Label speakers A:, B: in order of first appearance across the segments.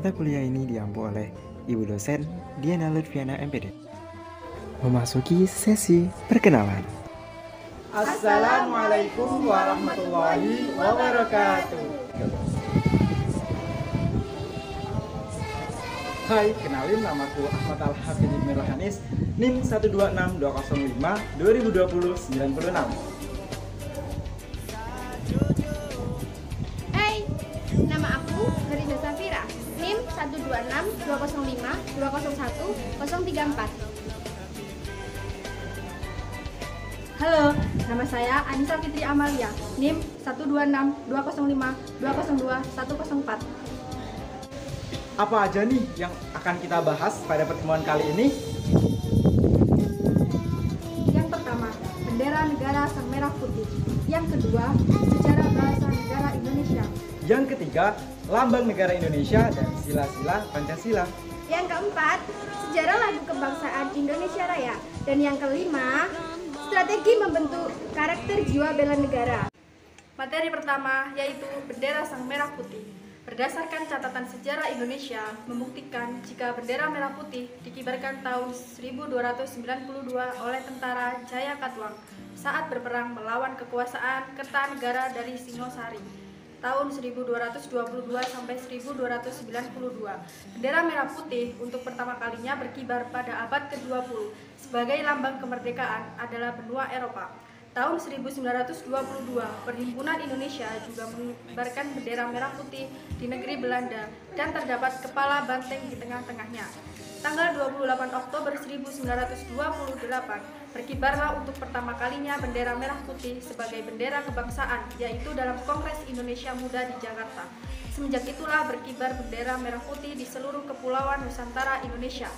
A: Mata kuliah ini diampu oleh Ibu dosen Diana Lutfiana MPD. Memasuki sesi perkenalan.
B: Assalamualaikum warahmatullahi wabarakatuh. Hai, kenalin namaku Ahmad Al-Hafidh Ibn Rohanis, NIM 126205 2020 96.
C: Hai, nama aku Geriza Safira, NIM 126205 201 034. Halo, nama saya Anissa Fitri Amalia, NIM 126205 202 104.
B: Apa aja nih yang akan kita bahas pada pertemuan kali ini?
C: Yang pertama, bendera negara sang merah putih. Yang kedua, sejarah bahasa negara Indonesia.
B: Yang ketiga, lambang negara Indonesia dan sila-sila Pancasila.
C: Yang keempat, sejarah lagu kebangsaan Indonesia Raya. Dan yang kelima, strategi membentuk karakter jiwa bela negara. Materi pertama yaitu bendera sang merah putih. Berdasarkan catatan sejarah Indonesia, membuktikan jika bendera merah putih dikibarkan tahun 1292 oleh tentara Jaya Katuang saat berperang melawan kekuasaan Kertanegara dari Singosari tahun 1222 sampai 1292. Bendera merah putih untuk pertama kalinya berkibar pada abad ke-20 sebagai lambang kemerdekaan adalah benua Eropa. Tahun 1922, Perhimpunan Indonesia juga mengibarkan bendera merah putih di negeri Belanda dan terdapat kepala banteng di tengah-tengahnya. Tanggal 28 Oktober 1928, berkibarlah untuk pertama kalinya bendera merah putih sebagai bendera kebangsaan, yaitu dalam Kongres Indonesia Muda di Jakarta. Semenjak itulah berkibar bendera merah putih di seluruh kepulauan Nusantara Indonesia.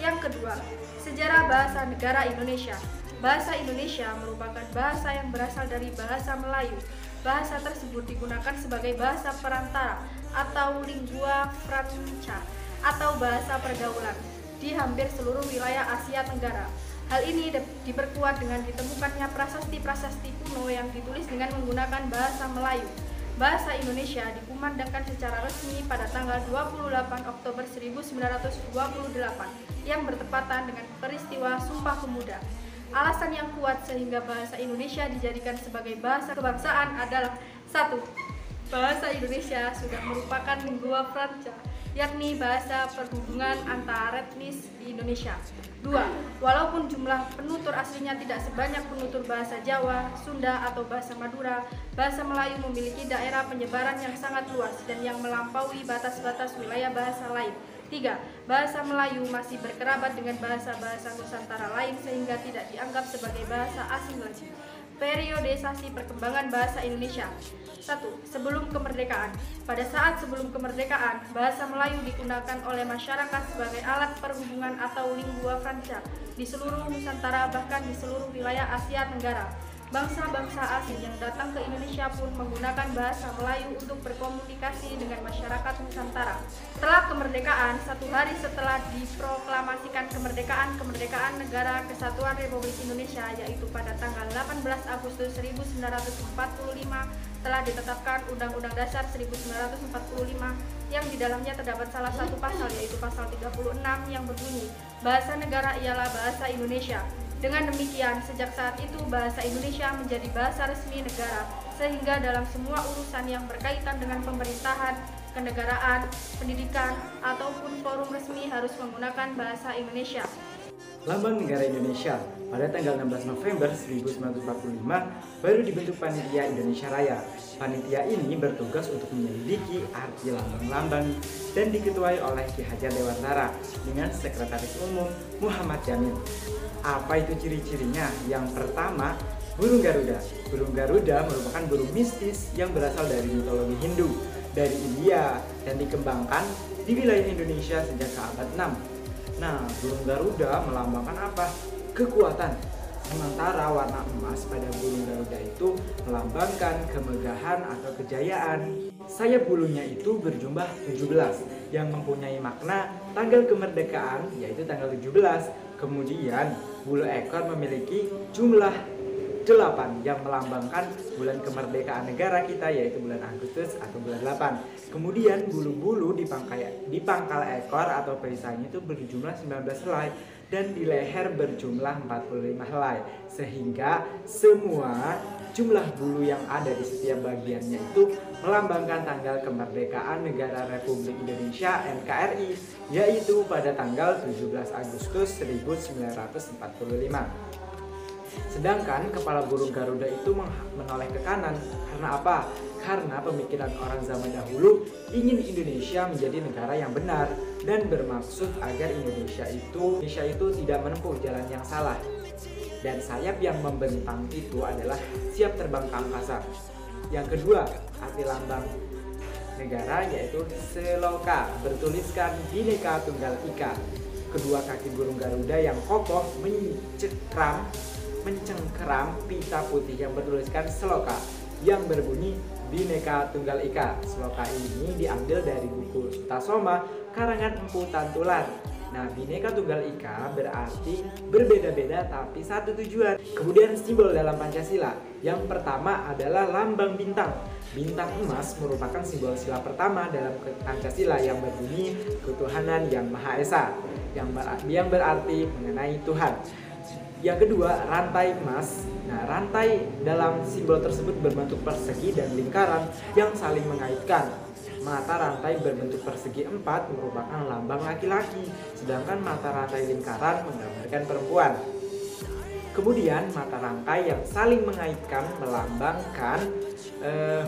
C: Yang kedua, sejarah bahasa negara Indonesia. Bahasa Indonesia merupakan bahasa yang berasal dari bahasa Melayu. Bahasa tersebut digunakan sebagai bahasa perantara atau lingua franca atau bahasa pergaulan di hampir seluruh wilayah Asia Tenggara. Hal ini diperkuat dengan ditemukannya prasasti-prasasti kuno yang ditulis dengan menggunakan bahasa Melayu. Bahasa Indonesia dikumandangkan secara resmi pada tanggal 28 Oktober 1928 yang bertepatan dengan peristiwa Sumpah Pemuda. Alasan yang kuat sehingga bahasa Indonesia dijadikan sebagai bahasa kebangsaan adalah 1. Bahasa Indonesia sudah merupakan lingua franca, yakni bahasa perhubungan antar etnis di Indonesia. 2. Walaupun jumlah penutur aslinya tidak sebanyak penutur bahasa Jawa, Sunda, atau bahasa Madura, bahasa Melayu memiliki daerah penyebaran yang sangat luas dan yang melampaui batas-batas wilayah bahasa lain. 3. Bahasa Melayu masih berkerabat dengan bahasa-bahasa Nusantara lain sehingga tidak dianggap sebagai bahasa asing lagi. Periodisasi perkembangan bahasa Indonesia. 1. Sebelum kemerdekaan. Pada saat sebelum kemerdekaan, bahasa Melayu digunakan oleh masyarakat sebagai alat perhubungan atau lingua franca di seluruh Nusantara bahkan di seluruh wilayah Asia Tenggara. Bangsa-bangsa asing yang datang ke Indonesia pun menggunakan bahasa Melayu untuk berkomunikasi dengan masyarakat Nusantara. Setelah kemerdekaan, satu hari setelah diproklamasikan kemerdekaan Negara Kesatuan Republik Indonesia, yaitu pada tanggal 18 Agustus 1945, telah ditetapkan Undang-Undang Dasar 1945 yang di dalamnya terdapat salah satu pasal, yaitu pasal 36 yang berbunyi, bahasa negara ialah bahasa Indonesia. Dengan demikian, sejak saat itu bahasa Indonesia menjadi bahasa resmi negara, sehingga dalam semua urusan yang berkaitan dengan pemerintahan, kenegaraan, pendidikan, ataupun forum resmi harus menggunakan bahasa Indonesia.
B: Lambang negara Indonesia. Pada tanggal 16 November 1945 baru dibentuk Panitia Indonesia Raya. Panitia ini bertugas untuk menyelidiki arti lambang-lambang dan diketuai oleh Ki Hajar Dewantara dengan Sekretaris Umum Muhammad Jamil. Apa itu ciri-cirinya? Yang pertama, burung Garuda. Burung Garuda merupakan burung mistis yang berasal dari mitologi Hindu, dari India, dan dikembangkan di wilayah Indonesia sejak abad 6. Nah, burung Garuda melambangkan apa? Kekuatan. Sementara warna emas pada burung Garuda itu melambangkan kemegahan atau kejayaan. Sayap bulunya itu berjumlah 17 yang mempunyai makna tanggal kemerdekaan, yaitu tanggal 17. Kemudian bulu ekor memiliki jumlah 8 yang melambangkan bulan kemerdekaan negara kita, yaitu bulan Agustus atau bulan 8. Kemudian bulu-bulu di pangkal ekor atau perisainya itu berjumlah 19 helai dan di leher berjumlah 45 helai, sehingga semua jumlah bulu yang ada di setiap bagiannya itu melambangkan tanggal kemerdekaan negara Republik Indonesia NKRI, yaitu pada tanggal 17 Agustus 1945. Sedangkan kepala burung Garuda itu menoleh ke kanan. Karena apa? Karena pemikiran orang zaman dahulu ingin Indonesia menjadi negara yang benar dan bermaksud agar Indonesia itu tidak menempuh jalan yang salah. Dan sayap yang membentang itu adalah siap terbang ke angkasa. Yang kedua, arti lambang negara yaitu seloka, bertuliskan Bhinneka Tunggal Ika. Kedua kaki burung Garuda yang kokoh mencengkeram pita putih yang bertuliskan seloka yang berbunyi Bhinneka Tunggal Ika. Seloka ini diambil dari buku Sutasoma karangan Empu Tantular. Nah, Bhinneka Tunggal Ika berarti berbeda-beda tapi satu tujuan. Kemudian simbol dalam Pancasila. Yang pertama adalah lambang bintang. Bintang emas merupakan simbol sila pertama dalam Pancasila yang berbunyi ketuhanan yang Maha Esa, yang berarti mengenai Tuhan. Yang kedua, rantai emas. Nah, rantai dalam simbol tersebut berbentuk persegi dan lingkaran yang saling mengaitkan. Mata rantai berbentuk persegi 4 merupakan lambang laki-laki, sedangkan mata rantai lingkaran menggambarkan perempuan. Kemudian mata rangkai yang saling mengaitkan melambangkan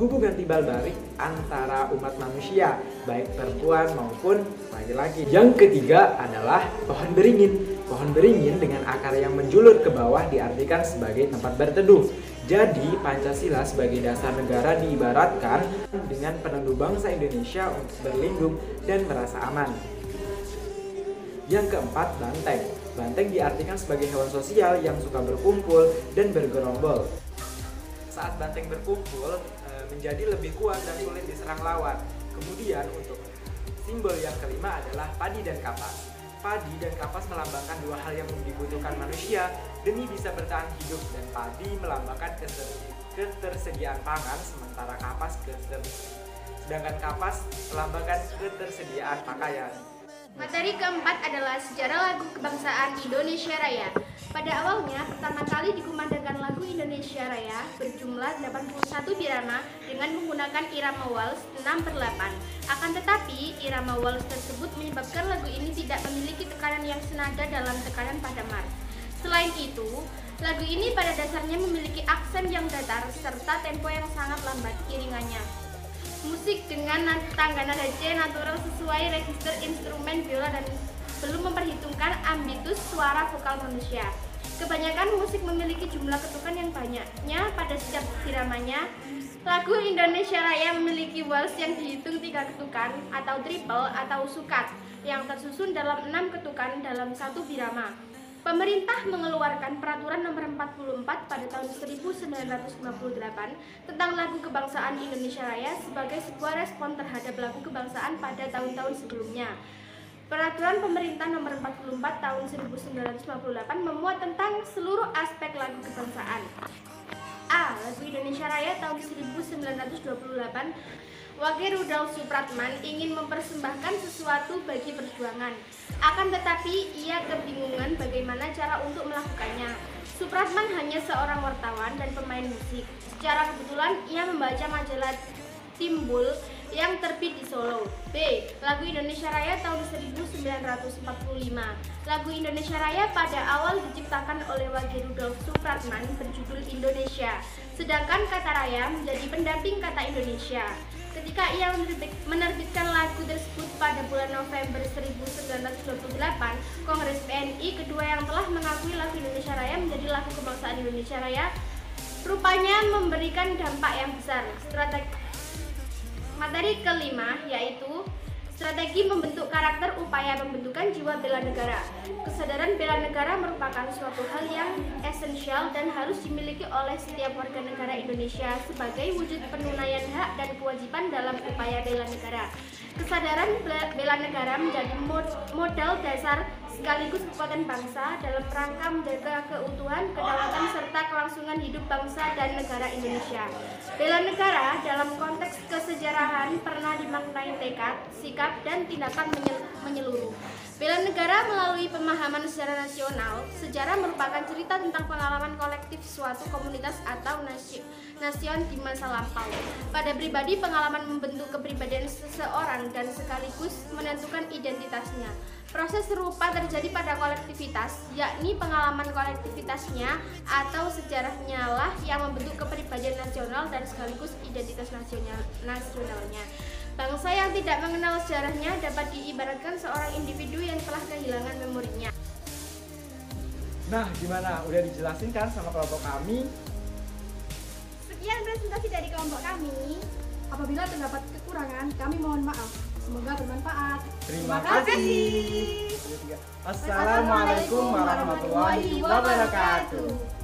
B: hubungan timbal balik antara umat manusia, baik perempuan maupun laki-laki. Yang ketiga adalah pohon beringin. Pohon beringin dengan akar yang menjulur ke bawah diartikan sebagai tempat berteduh. Jadi Pancasila sebagai dasar negara diibaratkan dengan penentu bangsa Indonesia untuk berlindung dan merasa aman. Yang keempat, banteng. Banteng diartikan sebagai hewan sosial yang suka berkumpul dan bergerombol. Saat banteng berkumpul menjadi lebih kuat dan sulit diserang lawan. Kemudian untuk simbol yang kelima adalah padi dan kapas. Padi dan kapas melambangkan dua hal yang dibutuhkan manusia demi bisa bertahan hidup, dan padi melambangkan ketersediaan pangan, sementara sedangkan kapas melambangkan ketersediaan pakaian.
C: Materi keempat adalah sejarah lagu kebangsaan Indonesia Raya. Pada awalnya, pertama kali dikumandangkan lagu Indonesia Raya berjumlah 81 birama dengan menggunakan irama waltz 6/8. Akan tetapi, irama waltz tersebut menyebabkan lagu ini tidak memiliki tekanan yang senada dalam tekanan pada mars. Selain itu, lagu ini pada dasarnya memiliki aksen yang datar serta tempo yang sangat lambat iringannya. Musik dengan tangga nada C natural sesuai register instrumen biola dan belum memperhitungkan ambitus suara vokal manusia. Kebanyakan musik memiliki jumlah ketukan yang banyaknya pada setiap iramanya. Lagu Indonesia Raya memiliki waltz yang dihitung 3 ketukan atau triple atau sukat yang tersusun dalam 6 ketukan dalam satu birama. Pemerintah mengeluarkan peraturan nomor 44 pada tahun 1958 tentang lagu kebangsaan Indonesia Raya sebagai sebuah respon terhadap lagu kebangsaan pada tahun-tahun sebelumnya. Peraturan pemerintah nomor 44 tahun 1958 memuat tentang seluruh aspek lagu kebangsaan. A. Lagu Indonesia Raya tahun 1928. Wage Rudolf Supratman ingin mempersembahkan sesuatu bagi perjuangan. Akan tetapi ia kebingungan bagaimana cara untuk melakukannya. Supratman hanya seorang wartawan dan pemain musik. Secara kebetulan ia membaca majalah Timbul yang terbit di Solo. B. Lagu Indonesia Raya tahun 1945. Lagu Indonesia Raya pada awal diciptakan oleh Wage Rudolf Supratman berjudul Indonesia, sedangkan kata raya menjadi pendamping kata Indonesia. Ketika ia menerbitkan lagu tersebut pada bulan November 1928, Kongres PNI kedua yang telah mengakui lagu Indonesia Raya menjadi lagu kebangsaan Indonesia Raya rupanya memberikan dampak yang besar. Materi kelima yaitu strategi membentuk karakter upaya pembentukan jiwa bela negara. Kesadaran bela negara merupakan suatu hal yang esensial dan harus dimiliki oleh setiap warga negara Indonesia sebagai wujud penunaian hak dan kewajiban dalam upaya bela negara. Kesadaran bela negara menjadi modal dasar sekaligus kekuatan bangsa dalam rangka menjaga keutuhan, kedaulatan, serta kelangsungan hidup bangsa dan negara Indonesia. Bela negara dalam konteks kesejarahan pernah dimaknai tekad, sikap, dan tindakan menyeluruh. Bela negara melalui pemahaman sejarah nasional. Sejarah merupakan cerita tentang pengalaman kolektif suatu komunitas atau nasion di masa lampau. Pada pribadi, pengalaman membentuk kepribadian seseorang dan sekaligus menentukan identitasnya. Proses serupa terjadi pada kolektivitas, yakni pengalaman kolektivitasnya atau sejarahnya lah yang membentuk kepribadian nasional dan sekaligus identitas nasionalnya. Bangsa yang tidak mengenal sejarahnya dapat diibaratkan seorang individu yang telah kehilangan memorinya.
B: Nah, gimana? Udah dijelasin kan sama kelompok kami?
C: Sekian presentasi dari kelompok kami.
D: Apabila terdapat kekurangan, kami mohon maaf. Semoga bermanfaat.
B: Terima kasih. Assalamualaikum warahmatullahi wabarakatuh.